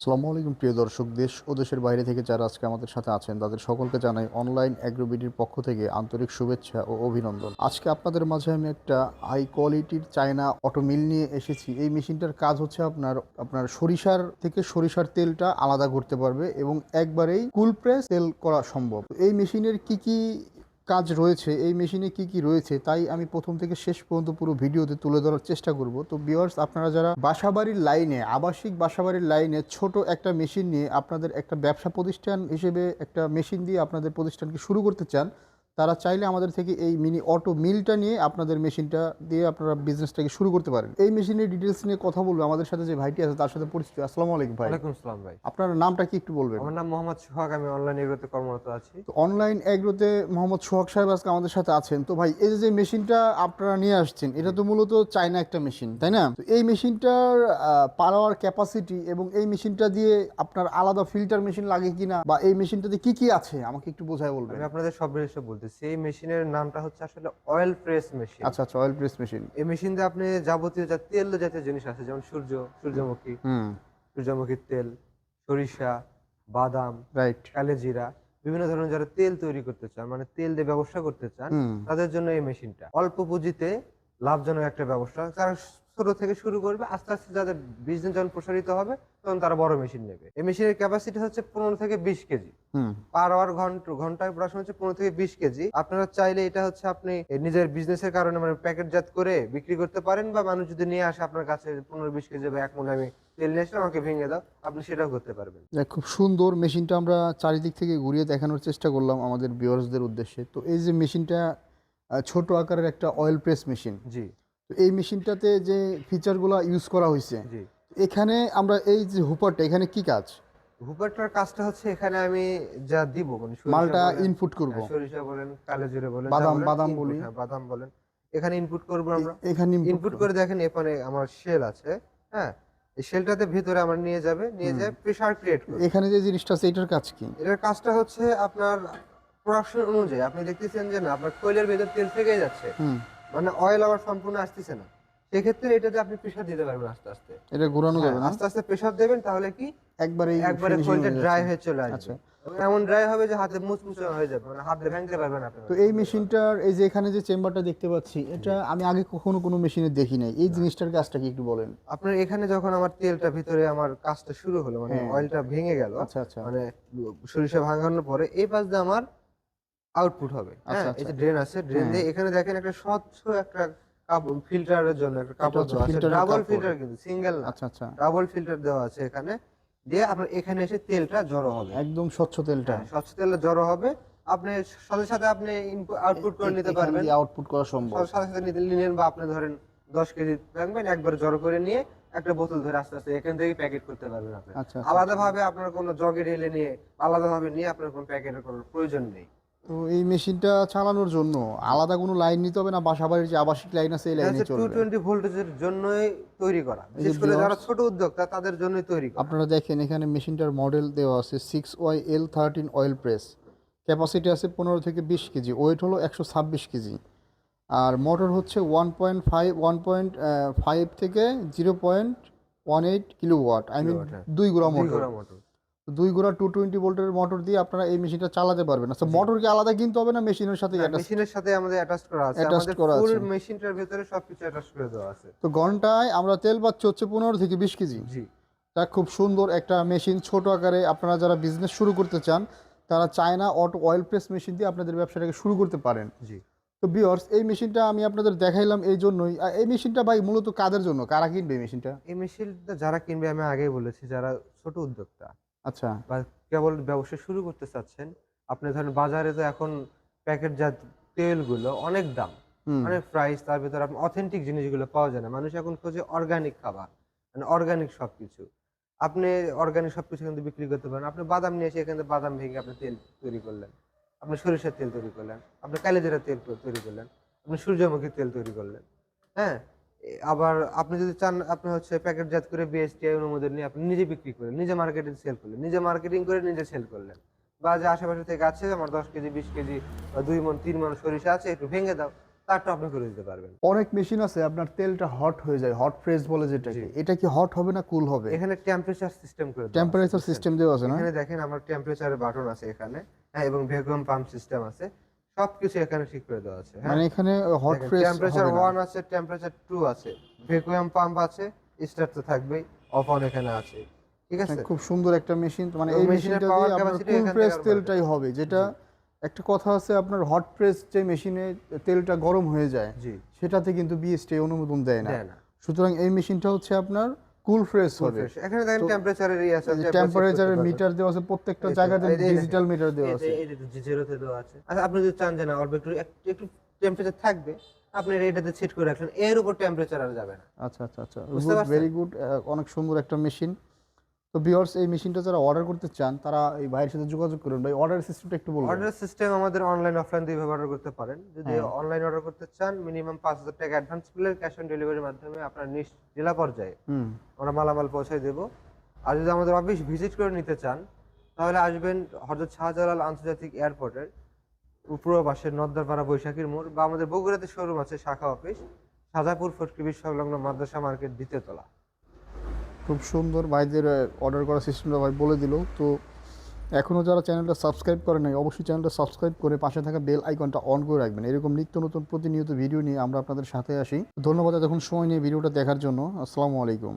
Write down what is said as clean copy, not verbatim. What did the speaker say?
আসসালামু আলাইকুম প্রিয় দর্শক, দেশ ও দেশের বাইরে থেকে যারা আজকে আমাদের সাথে আছেন তাদের সকলকে জানাই অনলাইন অ্যাগ্রোবিডির পক্ষ থেকে আন্তরিক শুভেচ্ছা ও অভিনন্দন। আজকে আপনাদের মাঝে আমি একটা হাই কোয়ালিটির চায়না অটো মিল নিয়ে এসেছি। এই মেশিনটার কাজ হচ্ছে আপনার সরিষার থেকে সরিষার তেলটা আলাদা করতে পারবে এবং একবারেই কুল প্রেস তেল করা সম্ভব। এই মেশিনের কি কাজ রয়েছে, এই মেশিনে কি রয়েছে তাই আমি প্রথম থেকে শেষ পর্যন্ত পুরো ভিডিওতে তুলে ধরার চেষ্টা করব। তো ভিউয়ার্স, আপনারা যারা বাসাবাড়ির লাইনে, আবাসিক বাসাবাড়ির লাইনে ছোট একটা মেশিন নিয়ে আপনাদের একটা ব্যবসা প্রতিষ্ঠান হিসেবে একটা মেশিন দিয়ে আপনাদের প্রতিষ্ঠানকে শুরু করতে চান, তারা চাইলে আমাদের থেকে এই মিনি অটো মিলটা নিয়ে আপনাদের মেশিনটা দিয়ে আপনারা বিজনেসটাকে শুরু করতে পারেন। এই মেশিনের ডিটেলস নিয়ে কথা বলবো আমাদের সাথে যে ভাইটি আছে তার সাথে পরিচিত। আসসালামু আলাইকুম ভাই। ওয়ালাইকুম আসসালাম ভাই। আপনার নামটা কি একটু বলবেন? আমার নাম মোহাম্মদ সোহাগ। আমি অনলাইন এগ্রোতে কর্মরত আছি। তো অনলাইন এগ্রোতে মোহাম্মদ সোহাগ সাহেব আজকে আমাদের সাথে আছেন। তো ভাই, এই যে মেশিনটা আপনারা নিয়ে আসছেন, এটা জি। তো মূলত চায়না একটা মেশিন, তাই না? তো এই মেশিনটার পাওয়ার ক্যাপাসিটি এবং এই মেশিনটা দিয়ে আপনার আলাদা ফিল্টার মেশিন লাগে কিনা, বা এই মেশিনটাতে কি আছে আমাকে একটু বোঝায় বলবেন। আমি আপনাদের সব বিষয়ে বলতেছি। এই মেশিনের নামটা হচ্ছে আসলে অয়েল প্রেস মেশিন। আচ্ছা আচ্ছা, অয়েল প্রেস মেশিন। এই মেশিন দিয়ে আপনি যাবতীয় যা তেল জাতীয় জিনিস আছে, যেমন সূর্যমুখী, হুম। সূর্যমুখীর তেল, সরিষা, বাদাম, রাইট। কালোজিরা, বিভিন্ন ধরনের যারা তেল তৈরি করতে চান, মানে তেল দিয়ে ব্যবসা করতে চান, হুম। তাদের জন্য এই মেশিনটা অল্প পুঁজিতে লাভজনক একটা ব্যবসা। তারা ছোট থেকে শুরু করবে, আস্তে আস্তে যাদের বিজনেস যখন প্রসারিত হবে তখন তারা বড় মেশিন নেবে। এই মেশিনের ক্যাপাসিটি হচ্ছে 15 থেকে 20 কেজি। হুম। পার আওয়ার ঘন্টায় প্রোডাকশন হচ্ছে 15 থেকে 20 কেজি। আপনারা চাইলে এটা হচ্ছে আপনি নিজের বিজনেসের কারণে মানে প্যাকেটজাত করে বিক্রি করতে পারেন, বা মানুষ যদি নিয়ে আসে আপনার কাছে 15-20 কেজি বা 1 মণ আমি তেল নিয়ে আসলাম, আমাকে ভেঙে দাও, আপনি সেটাও করতে পারবেন। যাক, খুব সুন্দর মেশিনটা আমরা চারিদিক থেকে ঘুরিয়ে দেখানোর চেষ্টা করলাম আমাদের ভিউয়ার্সদের উদ্দেশ্যে। তো এই যে মেশিনটা ছোট আকারের একটা অয়েল প্রেস মেশিন। জি, তো এই মেশিনটাতে যে ফিচারগুলো ইউজ করা হয়েছে, জি। এখানে আমরা এই যে হুপারটা, এখানে কি কাজ? হুপারটার কাজটা হচ্ছে এখানে আমি যা দিব মানে সরিষা মালটা বলেন, ইনপুট করব, সরিষা বলেন, কালোজিরা বলেন, যা বাদাম বলেন বাদাম ইনপুট, বলি, হ্যাঁ বাদাম বলেন, এখানে ইনপুট করব আমরা। এখানে ইনপুট। ইনপুট করে দেখেন এখানে আমার শেল আছে, হ্যাঁ? এই শেলটাতে ভিতরে আমার নিয়ে যাবে, নিয়ে হুম। যায় প্রেসার ক্রিয়েট করবে। এখানে যে জিনিসটা আছে এটার কাজ কি? এটার কাজটা হচ্ছে আপনার প্রোডাকশন অনুযায়ী আপনি দেখতেছেন যে না আপনার কোয়েলের ভেতর তেল থেকেই যাচ্ছে, হুম। মানে অয়েল আবার সম্পূর্ণ আসতেছে না। সেক্ষেত্রে এটাতে আপনি প্রেসার দিতে পারবেন আস্তে আস্তে। এটা ঘোরানো হ্যাঁ, যাবে না? আস্তে আস্তে প্রেসার দেবেন, তাহলে কি একবারেই একবারে ফিনিশিং কোয়েলটা হয়ে ড্রাই যাচ্ছে। হয়ে চলে আচ্ছা। আসবে। এবং এমন ড্রাই হবে যে হাতে মুচমুচে হয়ে যাবে, মানে হাত দিয়ে ভাঙতে পারবেন আপনি তো অনেক এই সুন্দরভাবে। মেশিনটার এই যে এখানে যে চেম্বারটা দেখতে পাচ্ছি, জি। এটা আমি আগে কখনো কোনো মেশিনে দেখি নাই। এই না। জিনিসটার কাজটা কি একটু বলেন? আপনার এখানে যখন আমার তেলটা ভিতরে আমার কাজটা শুরু হলো, মানে হ্যাঁ। অয়েলটা ভেঙে গেল, আচ্ছা আচ্ছা। মানে সরিষা ভাঙানোর পরে এই পাশ দিয়ে আমার আউটপুট হবে। আচ্ছা হ্যাঁ? এই আচ্ছা। যে ড্রেন আছে, ড্রেন হ্যাঁ। দিয়ে এখানে দেখেন একটা স্বচ্ছ একটা ফিল্টারের জন্য একটা এটা কাপড় হচ্ছে দেওয়া আছে। ফিল্টারের ডাবল কাপড়। ফিল্টার, কিন্তু সিঙ্গেল না। আচ্ছা আচ্ছা। ডাবল ফিল্টার দেওয়া আছে এখানে। দিয়ে আপনার এখানে এসে তেলটা জড়ো হবে। একদম স্বচ্ছ তেলটা। হ্যাঁ, স্বচ্ছ তেলটা জড়ো হবে। আপনি সাথে, সাথে আপনি আউটপুট করে নিতে এখান পারবেন। দিয়ে আউটপুট করা সম্ভব। সাথে, সাথে নিতে নিলেন, বা আপনি ধরেন 10 কেজি রাখবেন, একবারে জড়ো করে নিয়ে একটা বোতল ধরে আস্তে, আস্তে এখান থেকেই প্যাকেট করতে পারবেন আপনি। আচ্ছা আচ্ছা। আলাদাভাবে আপনার কোনো জগে ঢেলে নিয়ে আলাদাভাবে নিয়ে আপনার কোনো প্যাকেটের কোনো প্রয়োজন নেই। তো এই মেশিনটা চালানোর জন্য আলাদা কোনো লাইন নিতে হবে না? বাসাবাড়ির যে আবাসিক লাইন আছে এই এটা লাইনে হচ্ছে চলবে? 220 ভোল্টেজের জন্যই তৈরি করা। এই যে বিশেষ করে যারা ভিউয়ার্স, ছোট উদ্যোক্তা তাদের জন্যই তৈরি করা। আপনারা দেখেন এখানে মেশিনটার মডেল দেওয়া আছে 6YL13 অয়েল প্রেস। ক্যাপাসিটি আছে 15 থেকে 20 কেজি, ওয়েট হলো 126 কেজি। আর মোটর হচ্ছে 1.5 থেকে 0.18 কিলোওয়াট, আই মিন কিলোওয়াট, হ্যাঁ। 2 গোড়া 2 মোটর। ঘোড়া মোটর। 2 গোড়া 220 ভোল্টের মোটর দিয়ে আপনারা এই মেশিনটা চালাতে পারবেন। আচ্ছা, জি। মোটর কি আলাদা কিনতে হবে না মেশিনের সাথে না, অ্যাটাচ? মেশিনের সাথে আমাদের অ্যাটাচ করা আছে। অ্যাটাচ আমাদের করা ফুল আছে। মেশিনটার ভেতরে সবকিছু অ্যাটাচ করে দেওয়া আছে। তো ঘন্টায় আমরা তেল পাচ্ছি হচ্ছে 15 থেকে 20 কেজি। জি, তা খুব সুন্দর একটা মেশিন, ছোট আকারে আপনারা যারা বিজনেস শুরু করতে চান তারা China auto oil press machine দিয়ে আপনাদের ব্যবসাটাকে শুরু করতে পারেন। জি। তো ভিউয়ার্স, এই মেশিনটা আমি আপনাদের দেখাইলাম এই জন্যই। এই মেশিনটা ভাই মূলত কাদের জন্য, কারা কিনবে এই মেশিনটা? এই মেশিনটা যারা কিনবে আমি আগেই বলেছি, যারা ছোট উদ্যোক্তা আচ্ছা। বা কেবল ব্যবসা শুরু করতে চাচ্ছেন। আপনি ধরেন বাজারে তো এখন প্যাকেটজাত তেলগুলো অনেক দাম, হুম। অনেক প্রাইস, তার ভেতরে আপনার অথেন্টিক জিনিসগুলো পাওয়া যায় না। মানুষ এখন খোঁজে অর্গানিক খাবার, মানে অর্গানিক সবকিছু। আপনি অর্গানিক সবকিছু কিন্তু বিক্রি করতে পারেন। আপনি বাদাম নিয়ে এসে এখান থেকে বাদাম ভেঙে আপনি তেল তৈরি করলেন। আপনি সরিষার তেল তৈরি করলেন। আপনি কালিজিরার তেল তৈরি করলেন। আপনি সূর্যমুখীর তেল তৈরি করলেন। হ্যাঁ? আবার আপনি যদি চান আপনি হচ্ছে প্যাকেটজাত করে বিএসটিআই অনুমোদন নিয়ে আপনি নিজে বিক্রি করলেন, নিজে মার্কেটে সেল করলেন, নিজে মার্কেটিং করে নিজে সেল করলেন। বা যে আশেপাশে থেকে আছে আমার 10 কেজি, 20 কেজি বা 2 মণ 3 মণ সরিষা আছে, একটু ভেঙে দাও। তারটা আপনি করে দিতে পারবেন। অনেক মেশিন আছে আপনার তেলটা হট হয়ে যায়, হট প্রেস বলে যেটাকে। এটা কি হট হবে না কুল হবে? এখানে টেম্পারেচার সিস্টেম করে দেওয়া আছে, টেম্পারেচার বুঝছেন? সিস্টেম দেওয়া আছে না? এখানে দেখেন আমার টেম্পারেচারের বাটন আছে এখানে, হ্যাঁ, এবং ভ্যাকুয়াম পাম্প সিস্টেম আছে। সবকিছু এখানে ঠিক করে দেওয়া আছে, হ্যাঁ? মানে এখানে হট দেখেন প্রেস টেম্পারেচার হবে না। 1 আছে, টেম্পারেচার 2 আছে, ভ্যাকুয়াম পাম্প আছে, স্টার্ট তো থাকবেই, অফ অন এখানে আছে। ঠিক আছে? খুব সুন্দর একটা মেশিন, মানে এবং এই মেশিনের মেশিনটা পাওয়ার দিয়ে আপনার ক্যাপাসিটি কুল এখান প্রেস থেকে আরো বাড়বে। তেলটাই হবে, যেটা জি, একটা কথা আছে আপনার হট প্রেস যে মেশিনে তেলটা গরম হয়ে যায় জি, সেটাতে কিন্তু বিএসটি অনুমোদন দেয় না। দেয় না। সুতরাং এই মেশিনটা হচ্ছে আপনার কুল প্রেস ফুল হবে। ফ্রেশ। এখানে দেখেন তো টেম্পারেচারের ইয়ে আছে, আপনি একবার চেক করতে টেম্পারেচারের পারবেন। মিটার দেওয়া আছে, প্রত্যেকটা এই তো, জায়গাতে এই দেখেন, ডিজিটাল মিটার দেওয়া আছে। এই যে জিরোতে দেওয়া আছে। আচ্ছা, আপনি যদি চান যে না অল্প একটু একটু টেম্পারেচার থাকবে, আপনি এটাতে সেট করে রাখলেন। এর উপর টেম্পারেচার আর যাবে না। আচ্ছা আচ্ছা আচ্ছা, বুঝতে গুড, পারছেন? Very good. অনেক সুন্দর একটা মেশিন। তো ভিউয়ার্স, এই মেশিনটা যারা অর্ডার করতে চান তারা এই ভাইয়ের সাথে যোগাযোগ করুন। ভাই, অর্ডার সিস্টেমটা একটু বলবেন? অর্ডার সিস্টেম আমাদের অনলাইন অফলাইন দুইভাবে অর্ডার করতে পারেন। যদি হ্যাঁ। অনলাইন অর্ডার করতে চান মিনিমাম ৫,০০০ টাকা অ্যাডভান্স করলে ক্যাশ অন ডেলিভারির মাধ্যমে আপনার নিজ জেলা পর্যায়ে হুম। আমরা মালামাল পৌঁছায় দেব। আর যদি আমাদের অফিস ভিজিট করে নিতে চান তাহলে আসবেন হযরত শাহজালাল আন্তর্জাতিক এয়ারপোর্টের পূর্ব পাশে নদ্দারপাড়া বৈশাখীর মোড়, বা আমাদের বগুড়াতে শোরুম আছে শাখা অফিস সাজাপুর ফটকিবির সংলগ্ন মাদ্রাসা মার্কেট ২য় তলা। খুব সুন্দর, ভাইদের অর্ডার করার সিস্টেমটা ভাই বলে দিল। তো এখনও যারা চ্যানেলটা সাবস্ক্রাইব করে নাই অবশ্যই চ্যানেলটা সাবস্ক্রাইব করে পাশে থাকা বেল আইকনটা অন করে রাখবেন। এরকম নিত্য নতুন প্রতিনিয়ত ভিডিও নিয়ে আমরা আপনাদের সাথে আসি। ধন্যবাদ এতক্ষণ সময় নিয়ে ভিডিওটা দেখার জন্য। আসসালামু আলাইকুম।